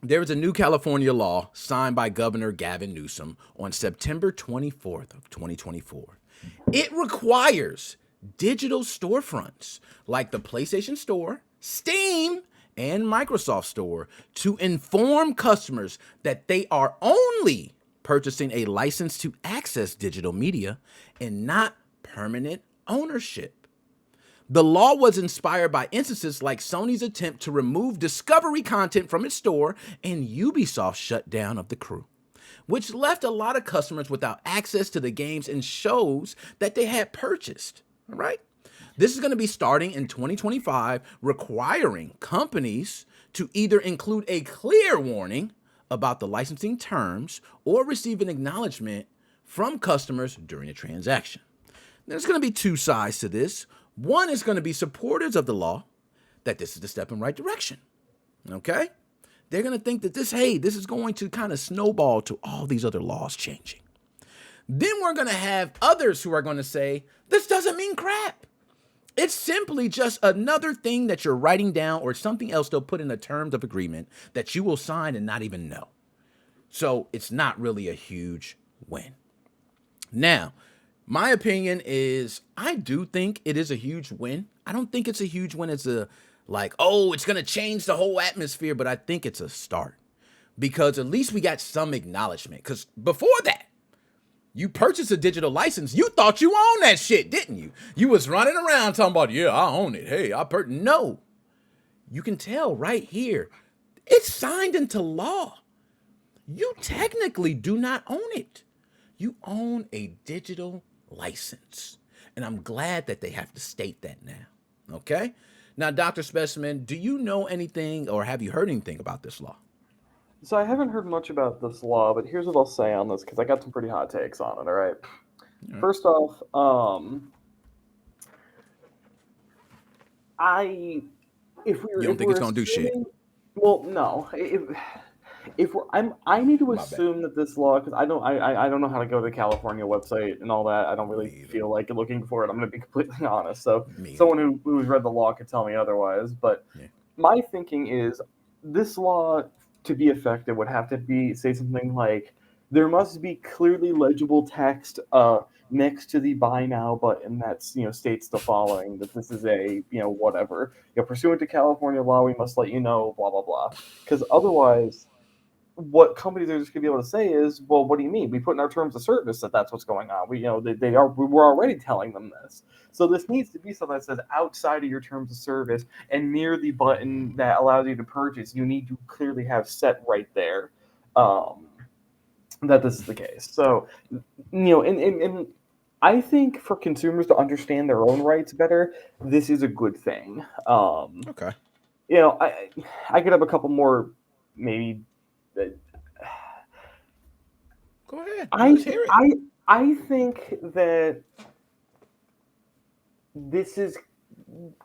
There is a new California law signed by Governor Gavin Newsom on September 24th of 2024. It requires digital storefronts like the PlayStation Store, Steam, and Microsoft Store to inform customers that they are only purchasing a license to access digital media and not permanent ownership. The law was inspired by instances like Sony's attempt to remove Discovery content from its store and Ubisoft's shutdown of The Crew, which left a lot of customers without access to the games and shows that they had purchased. All right? This is going to be starting in 2025, requiring companies to either include a clear warning about the licensing terms or receive an acknowledgement from customers during a transaction. There's going to be two sides to this. One is going to be supporters of the law, that this is the step in the right direction. Okay? They're going to think that this is going to kind of snowball to all these other laws changing. Then we're going to have others who are going to say, this doesn't mean crap. It's simply just another thing that you're writing down or something else they'll put in the terms of agreement that you will sign and not even know. So it's not really a huge win. Now, my opinion is I do think it is a huge win. I don't think it's a huge win. It's it's going to change the whole atmosphere, but I think it's a start because at least we got some acknowledgement. Because before that, you purchased a digital license, you thought you owned that shit, didn't you? You was running around talking about, yeah, I own it. Hey, No, you can tell right here. It's signed into law. You technically do not own it. You own a digital license. And I'm glad that they have to state that now. Okay? Now, Dr. Specimen, do you know anything or have you heard anything about this law? So I haven't heard much about this law, but here's what I'll say on this because I got some pretty hot takes on it. All right. All right. First off, I You don't if think it's we're going to do shit? assuming, well, no, if I need to My bad. assume that this law because I don't know how to go to the California website and all that. I don't really Me either. feel like looking for it. I'm going to be completely honest. So Me either. someone who's read the law could tell me otherwise. But Yeah. my thinking is this law to be effective would have to be say something like there must be clearly legible text next to the buy now button that's states the following that this is a whatever pursuant to California law we must let you know blah blah blah because otherwise what companies are just going to be able to say is, well, what do you mean? We put in our terms of service that that's what's going on. We're already telling them this. So this needs to be something that says outside of your terms of service and near the button that allows you to purchase, you need to clearly have set right there that this is the case. So, and I think for consumers to understand their own rights better, this is a good thing. Okay. You know, I could have a couple more maybe Go ahead. I Let's hear it. I I think that this is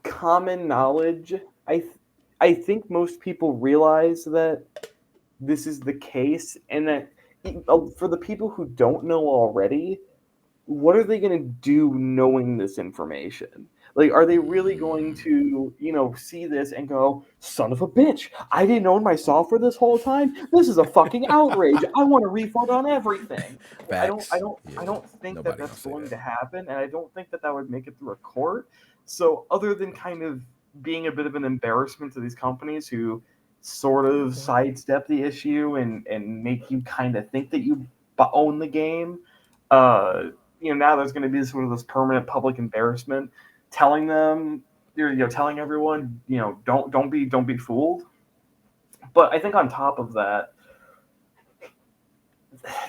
common knowledge. I think most people realize that this is the case, and that for the people who don't know already, what are they going to do knowing this information? Like, are they really going to, see this and go, son of a bitch, I didn't own my software this whole time? This is a fucking outrage. I want a refund on everything. Facts. I Yeah. don't think that Nobody that's gonna say going that. to happen, and I don't think that that would make it through a court. So, other than kind of being a bit of an embarrassment to these companies who sort of Okay. sidestep the issue and make you kind of think that you own the game, uh, now there's going to be sort of this permanent public embarrassment, telling them, telling everyone, don't be fooled. But I think on top of that,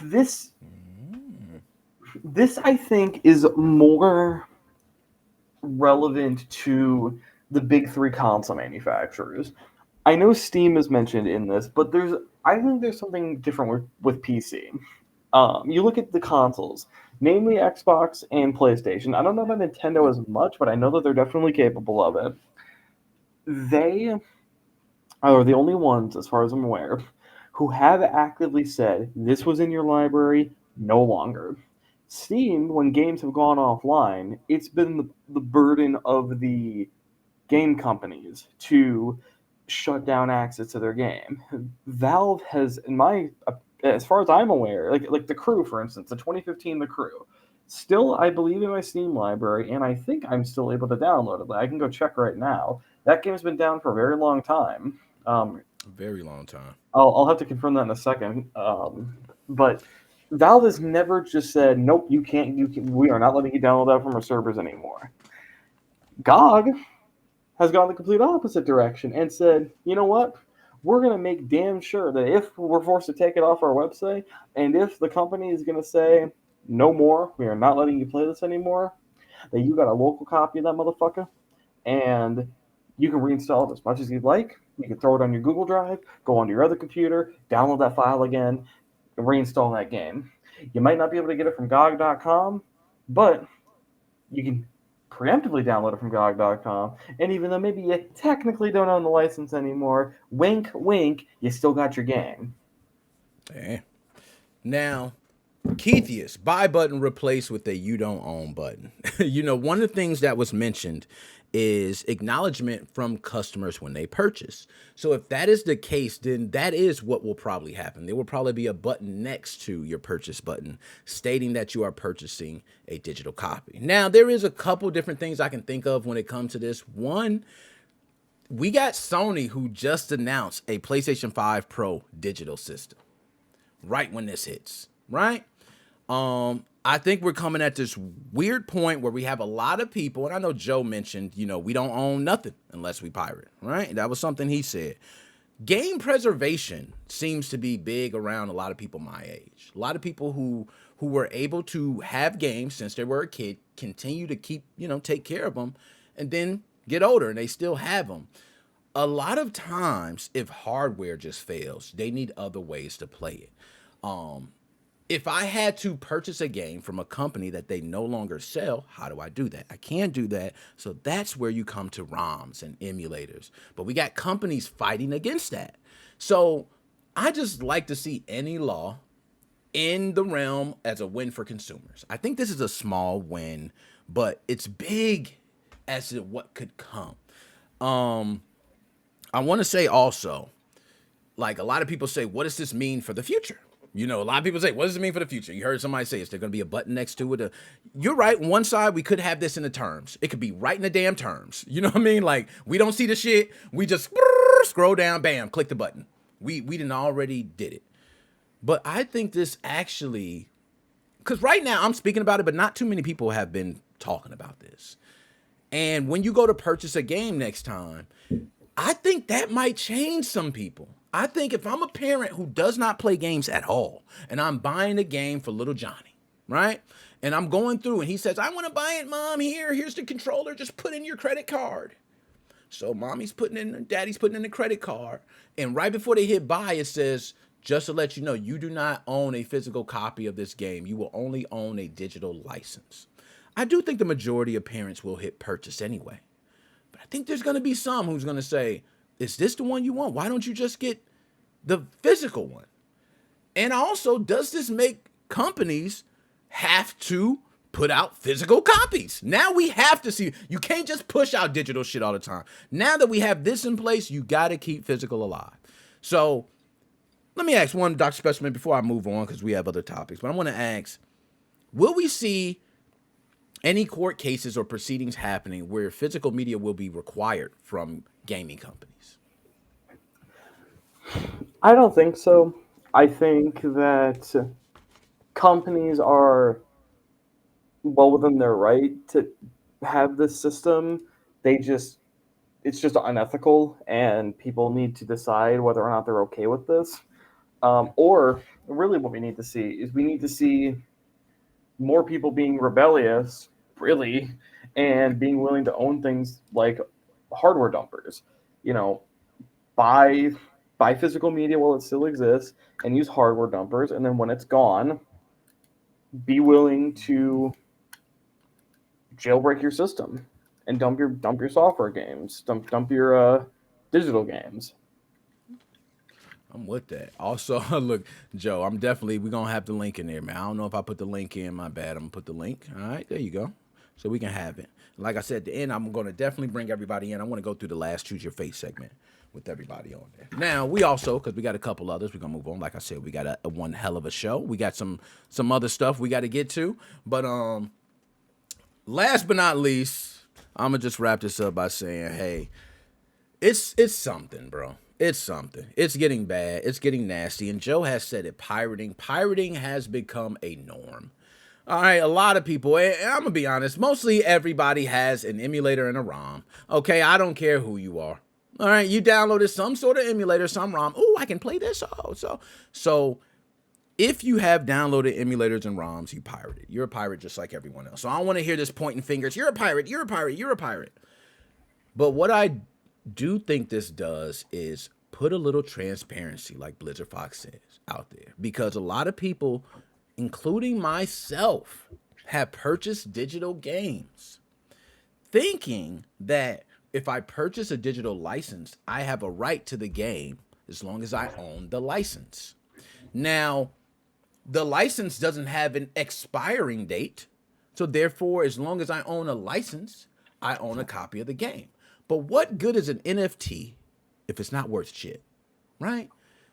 this Mm. this I think is more relevant to the big three console manufacturers. I know Steam is mentioned in this, but I think there's something different with PC. You look at the consoles, namely Xbox and PlayStation. I don't know about Nintendo as much, but I know that they're definitely capable of it. They are the only ones, as far as I'm aware, who have actively said this was in your library, no longer. Steam, when games have gone offline, it's been the burden of the game companies to shut down access to their game. Valve has, as far as I'm aware, like The Crew, for instance, the 2015 The Crew, still I believe in my Steam library, and I think I'm still able to download it. I can go check right now. That game's been down for a very long time. A very long time. I'll have to confirm that in a second. But Valve has never just said, "Nope, you can't. We are not letting you download that from our servers anymore." GOG has gone the complete opposite direction and said, "You know what? We're going to make damn sure that if we're forced to take it off our website, and if the company is going to say no more, we are not letting you play this anymore, that you got a local copy of that motherfucker, and you can reinstall it as much as you'd like. You can throw it on your Google Drive, go onto your other computer, download that file again, and reinstall that game. You might not be able to get it from GOG.com, but you can preemptively download it from GOG.com. And even though maybe you technically don't own the license anymore, wink, wink, you still got your game." Eh. Now, Keithius, buy button replaced with a you don't own button. One of the things that was mentioned is acknowledgement from customers when they purchase. So if that is the case, then that is what will probably happen. There will probably be a button next to your purchase button stating that you are purchasing a digital copy. Now, there is a couple different things I can think of when it comes to this. One, we got Sony who just announced a PlayStation 5 Pro digital system right when this hits, right? I think we're coming at this weird point where we have a lot of people, and I know Joe mentioned, we don't own nothing unless we pirate, right? That was something he said. Game preservation seems to be big around a lot of people my age. A lot of people who were able to have games since they were a kid, continue to keep, take care of them, and then get older and they still have them. A lot of times, if hardware just fails, they need other ways to play it. If I had to purchase a game from a company that they no longer sell, how do I do that? I can't do that. So that's where you come to ROMs and emulators. But we got companies fighting against that. So I just like to see any law in the realm as a win for consumers. I think this is a small win, but it's big as to what could come. I want to say also, like a lot of people say, what does this mean for the future? A lot of people say, what does it mean for the future? You heard somebody say, is there going to be a button next to it? You're right. One side, we could have this in the terms. It could be right in the damn terms. You know what I mean? Like, we don't see the shit. We just scroll down, bam, click the button. We didn't already did it. But I think this actually, because right now I'm speaking about it, but not too many people have been talking about this. And when you go to purchase a game next time, I think that might change some people. I think if I'm a parent who does not play games at all, and I'm buying a game for little Johnny, right? And I'm going through and he says, I want to buy it, Mom, here's the controller, just put in your credit card. So daddy's putting in the credit card. And right before they hit buy, it says, just to let you know, you do not own a physical copy of this game. You will only own a digital license. I do think the majority of parents will hit purchase anyway. But I think there's going to be some who's going to say, is this the one you want? Why don't you just get the physical one? And also, does this make companies have to put out physical copies? Now we have to see. You can't just push out digital shit all the time. Now that we have this in place, you got to keep physical alive. So let me ask one, Dr. Specimen, before I move on, because we have other topics. But I want to ask, will we see any court cases or proceedings happening where physical media will be required from gaming companies? I don't think so. I think that companies are well within their right to have this system. It's just unethical, and people need to decide whether or not they're okay with this. Or really what we need to see is we need to see more people being rebellious, really, and being willing to own things like hardware dumpers. Buy physical media while it still exists and use hardware dumpers, and then when it's gone, be willing to jailbreak your system and dump your software games, dump your digital games. I'm with that. Also, look, Joe, we're going to have the link in there, man. I don't know if I put the link in, my bad. I'm going to put the link. All right, there you go. So we can have it. Like I said, at the end, I'm going to definitely bring everybody in. I want to go through the last Choose Your Fate segment. with everybody on there. Now we also, because we got a couple others, we're gonna move on. Like I said, we got a one hell of a show. We got some other stuff we got to get to, but last but not least, I'm gonna just wrap this up by saying, hey, it's something, bro. It's something. It's getting bad. It's getting nasty. And Joe has said it. Pirating has become a norm. All right, a lot of people, and I'm gonna be honest, mostly everybody has an emulator and a ROM. Okay, I don't care who you are. All right, you downloaded some sort of emulator, some ROM. Oh, I can play this. Oh, so if you have downloaded emulators and ROMs, you pirated. You're a pirate just like everyone else. So I don't want to hear this pointing fingers. You're a pirate. You're a pirate. You're a pirate. But what I do think this does is put a little transparency, like Blizzard Fox says, out there. Because a lot of people, including myself, have purchased digital games thinking that if I purchase a digital license, I have a right to the game as long as I own the license. Now, the license doesn't have an expiring date. So therefore, as long as I own a license, I own a copy of the game. But what good is an NFT if it's not worth shit, right?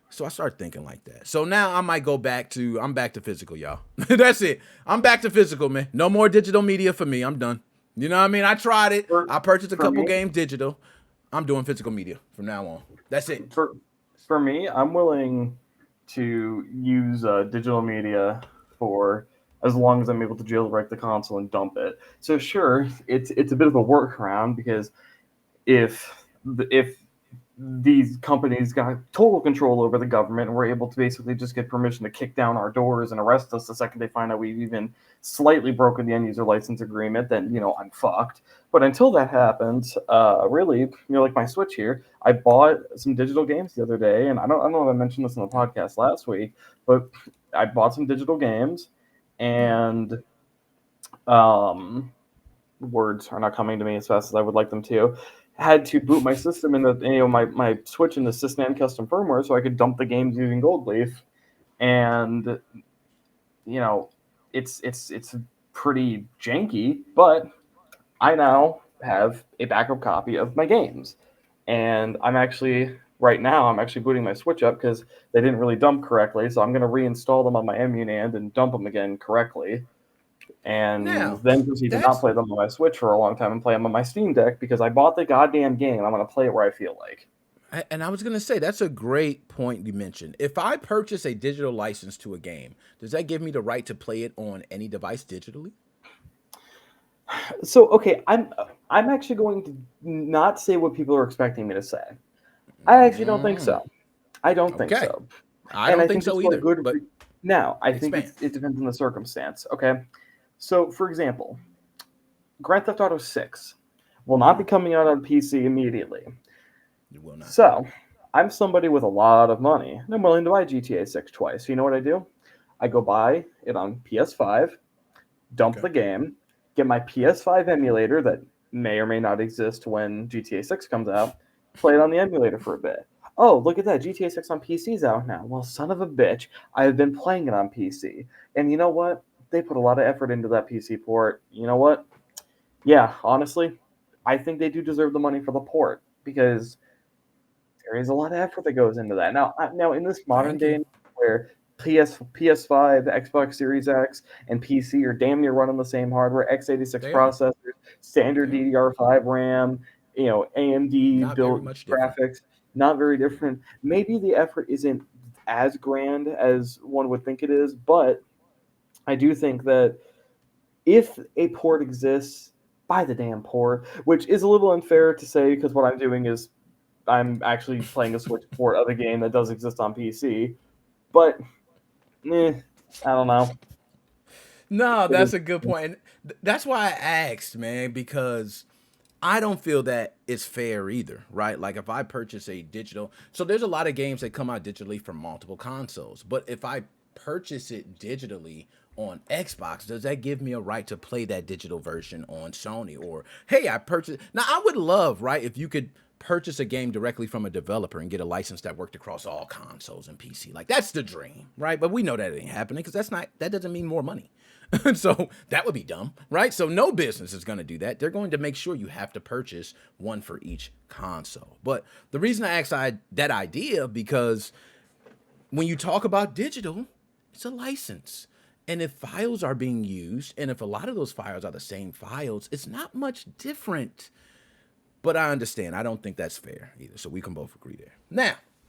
So I started thinking like that. So now I might go back to, I'm back to physical, y'all. That's it. I'm back to physical, man. No more digital media for me. I'm done. You know what I mean? I tried it. I purchased a couple games digital. I'm doing physical media from now on. That's it. For me, I'm willing to use digital media for as long as I'm able to jailbreak the console and dump it. So sure, it's a bit of a workaround because if these companies got total control over the government and were able to basically just get permission to kick down our doors and arrest us the second they find out we've even slightly broken the end user license agreement, then, I'm fucked. But until that happens, really, like my Switch here, I bought some digital games the other day, and I don't know if I mentioned this on the podcast last week, but I bought some digital games, and words are not coming to me as fast as I would like them to. Had to boot my system in the my Switch in the Sysnan custom firmware so I could dump the games using Gold Leaf, and it's pretty janky, but I now have a backup copy of my games, and I'm actually booting my Switch up because they didn't really dump correctly, so I'm going to reinstall them on my Emunand and dump them again correctly. And then proceed to not play them on my Switch for a long time and play them on my Steam Deck because I bought the goddamn game. I'm going to play it where I feel like. And I was going to say, that's a great point you mentioned. If I purchase a digital license to a game, does that give me the right to play it on any device digitally? So, okay, I'm actually going to not say what people are expecting me to say. I actually don't think so. I don't think so. I don't think so either. But now, I think it depends on the circumstance, okay? So, for example, Grand Theft Auto 6 will not be coming out on PC immediately. It will not. So, I'm somebody with a lot of money, and I'm willing to buy GTA 6 twice. So you know what I do? I go buy it on PS5, dump the game, get my PS5 emulator that may or may not exist when GTA 6 comes out, play it on the emulator for a bit. Oh, look at that. GTA 6 on PC's out now. Well, son of a bitch, I've been playing it on PC. And you know what? They put a lot of effort into that PC port. You know what? Yeah, honestly, I think they do deserve the money for the port because there is a lot of effort that goes into that. Now in this modern day where PS5, Xbox Series X, and PC are damn near running the same hardware, x86 processors, standard DDR5 RAM, AMD built graphics, not very different. Maybe the effort isn't as grand as one would think it is, but I do think that if a port exists, buy the damn port, which is a little unfair to say because what I'm doing is I'm actually playing a Switch port of a game that does exist on PC. But, I don't know. No, that's a good point. That's why I asked, man, because I don't feel that it's fair either, right? Like if I purchase a digital, so there's a lot of games that come out digitally from multiple consoles, but if I purchase it digitally on Xbox, does that give me a right to play that digital version on Sony? Or, hey, I purchased, now I would love, right, if you could purchase a game directly from a developer and get a license that worked across all consoles and PC. Like that's the dream, right? But we know that ain't happening because that doesn't mean more money. So that would be dumb, right? So no business is going to do that. They're going to make sure you have to purchase one for each console. But the reason I asked that idea, because when you talk about digital, it's a license. And if files are being used, and if a lot of those files are the same files, it's not much different. But I understand. I don't think that's fair either. So we can both agree there. Now,